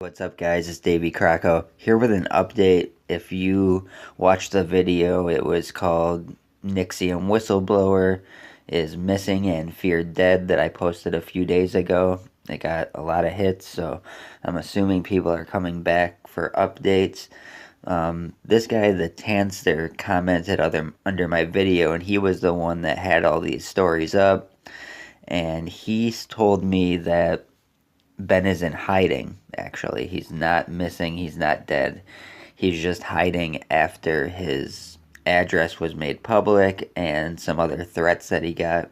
What's up, guys? It's Davey Crocko here with an update. If you watched the video, it was called Nixium Whistleblower is Missing and Feared Dead that I posted a few days ago. It got a lot of hits, so I'm assuming people are coming back for updates. This guy, the Tanster, commented under my video, and he was the one that had all these stories up. And he's told me that Ben is in hiding, actually. He's not missing, he's not dead. He's just hiding after his address was made public and some other threats that he got.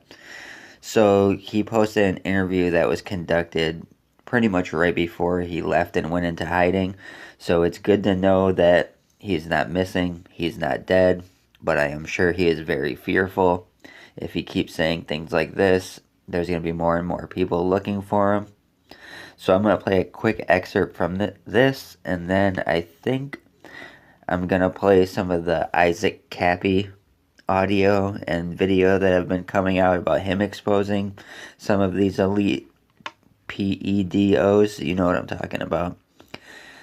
So he posted an interview that was conducted pretty much right before he left and went into hiding. So it's good to know that he's not missing, he's not dead, but I am sure he is very fearful. If he keeps saying things like this, there's going to be more and more people looking for him. So I'm going to play a quick excerpt from this, and then I think I'm going to play some of the Isaac Cappy audio and video that have been coming out about him exposing some of these elite PEDOs. You know what I'm talking about.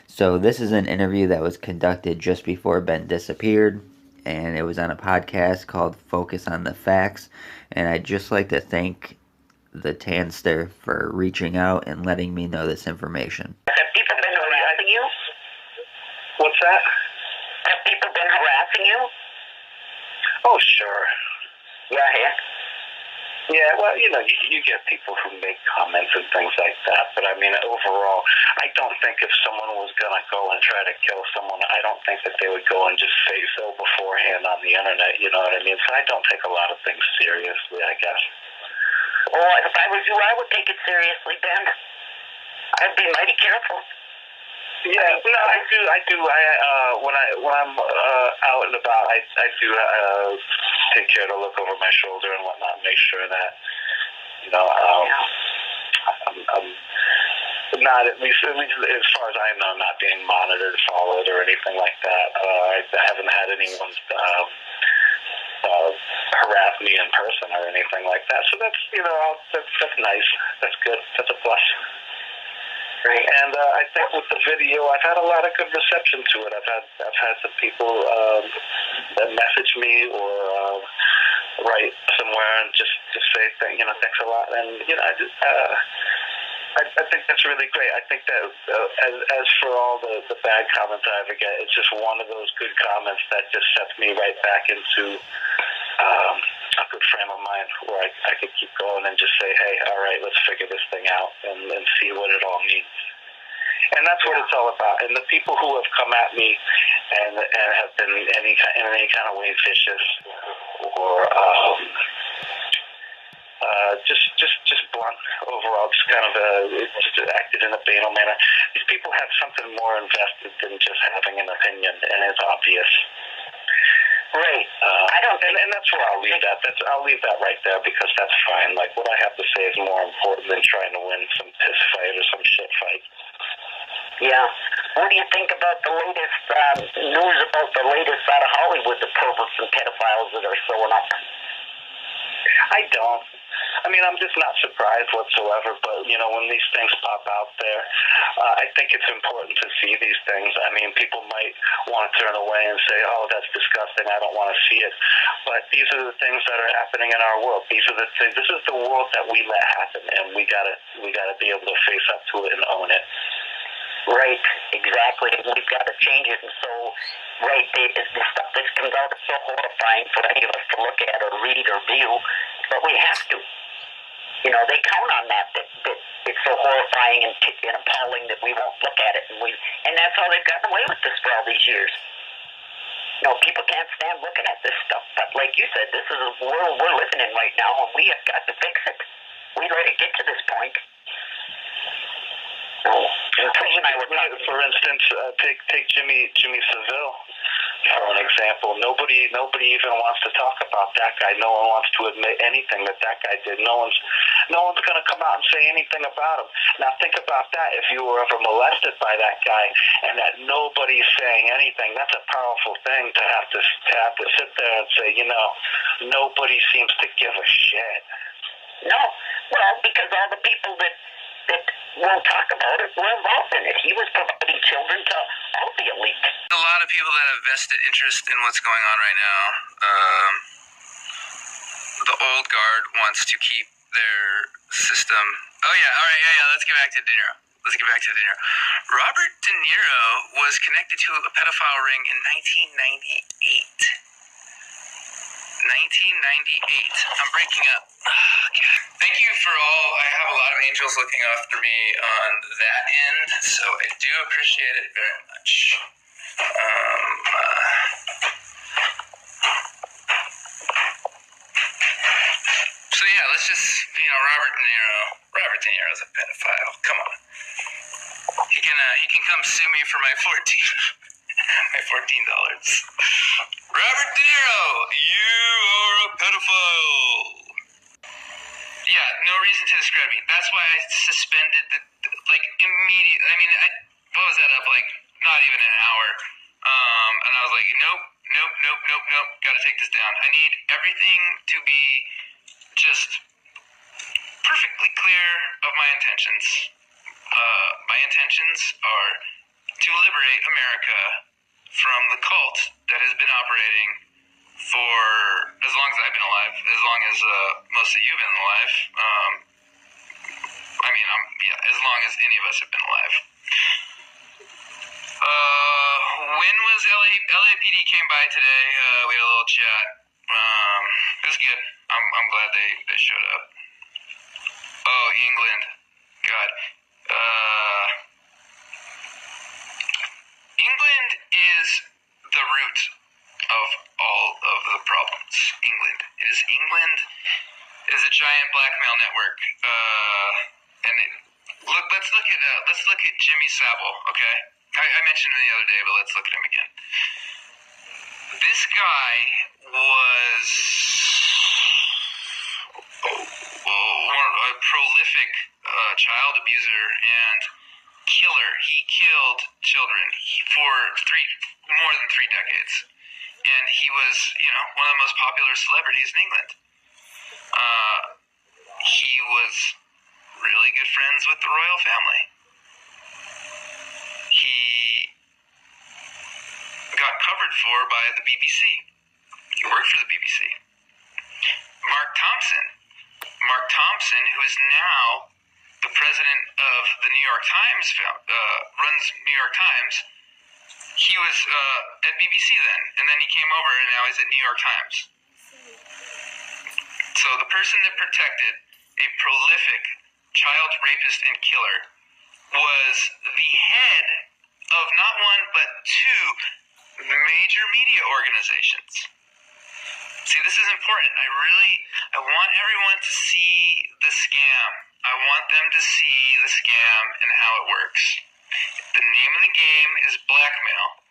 So this is an interview that was conducted just before Ben disappeared, and it was on a podcast called Focus on the Facts. And I'd just like to thank the Tanster for reaching out and letting me know this information. Have people been harassing you? What's that? Have people been harassing you? Oh, sure. Yeah. Yeah, well, you get people who make comments and things like that. But, I mean, overall, I don't think if someone was going to go and try to kill someone, I don't think that they would go and just say so beforehand on the internet, you know what I mean? So I don't take a lot of things seriously, I guess. Well, if I was you, I would take it seriously, Ben. I'd be mighty careful. Yeah, no, I do. When I'm out and about, I do take care to look over my shoulder and whatnot, and make sure that I'm not at least as far as I know, not being monitored, followed, or anything like that. I haven't had anyone harass me in person or anything like that. So that's that's nice. That's good. That's a plus. Right. And I think with the video, I've had a lot of good reception to it. I've had some people that message me or write somewhere and just say thanks a lot. And I think that's really great. I think that as for all the bad comments I ever get, it's just one of those good comments that just sets me right back into a good frame of mind where I could keep going and just say, hey, all right, let's figure this thing out and see what it all means. And that's what it's all about. And the people who have come at me and have been in any kind of way vicious or just blunt overall, just kind of just acted in a banal manner. These people have something more invested than just having an opinion, and it's obvious. Right. I don't think, and that's where I'll leave that. I'll leave that right there because that's fine. Like, what I have to say is more important than trying to win some piss fight or some shit fight. Yeah. What do you think about the latest news about the latest out of Hollywood, the perverts and pedophiles that are showing up? I don't. I mean, I'm just not surprised whatsoever, but, when these things pop out there, I think it's important to see these things. I mean, people might want to turn away and say, oh, that's disgusting, I don't want to see it. But these are the things that are happening in our world. These are the things, this is the world that we let happen, and we gotta be able to face up to it and own it. Right, exactly. We've got to change it. And so, right, the stuff that comes out is so horrifying for any of us to look at or read or view, but we have to. They count on that it's so horrifying and appalling that we won't look at it. And that's how they've gotten away with this for all these years. People can't stand looking at this stuff. But like you said, this is a world we're living in right now, and we have got to fix it. We let it get to this point. For instance, take Jimmy Savile for an example. Nobody even wants to talk about that guy. No one wants to admit anything that guy did. No one's going to come out and say anything about him. Now think about that. If you were ever molested by that guy and that nobody's saying anything, that's a powerful thing to have to sit there and say, nobody seems to give a shit. No, well, because all the people that won't talk about it were involved in it. He was given to all the elite. A lot of people that have vested interest in what's going on right now. The old guard wants to keep their system. Oh yeah, all right, yeah. Let's get back to De Niro. Robert De Niro was connected to a pedophile ring in 1998. 1998. I'm breaking up. Oh, God. Thank you for all. I have a lot of angels looking after me on that end, so I do appreciate it very much. So yeah, let's just, Robert De Niro. Robert De Niro's a pedophile. Come on. He can come sue me for my my $14. Robert De Niro, you are a pedophile. Yeah, no reason to describe me. That's why I suspended immediate. I mean, what was that up? Not even an hour. And I was like, nope. Got to take this down. I need everything to be just perfectly clear of my intentions. My intentions are to liberate America from the cult that has been operating for as long as I've been alive, as long as most of you have been alive. As long as any of us have been alive. When was LAPD came by today? We had a little chat. It was good. I'm glad they showed up. Oh, England. God. England is the root of all of the problems. England. Is a giant blackmail network. Let's look at Jimmy Savile, okay? I mentioned him the other day, but let's look at him again. This guy was a prolific child abuser and killer. He killed children for more than 3 decades. And he was, one of the most popular celebrities in England. He was really good friends with the royal family. He got covered for by the BBC. He worked for the BBC. Mark Thompson, who is now the president of the New York Times, runs New York Times. He was at BBC then, and then he came over, and now he's at New York Times. So the person that protected a prolific child rapist and killer was the head of not one, but 2 major media organizations. See, this is important. I want everyone to see the scam. I want them to see the scam and how it works. The name of the game is blackmail.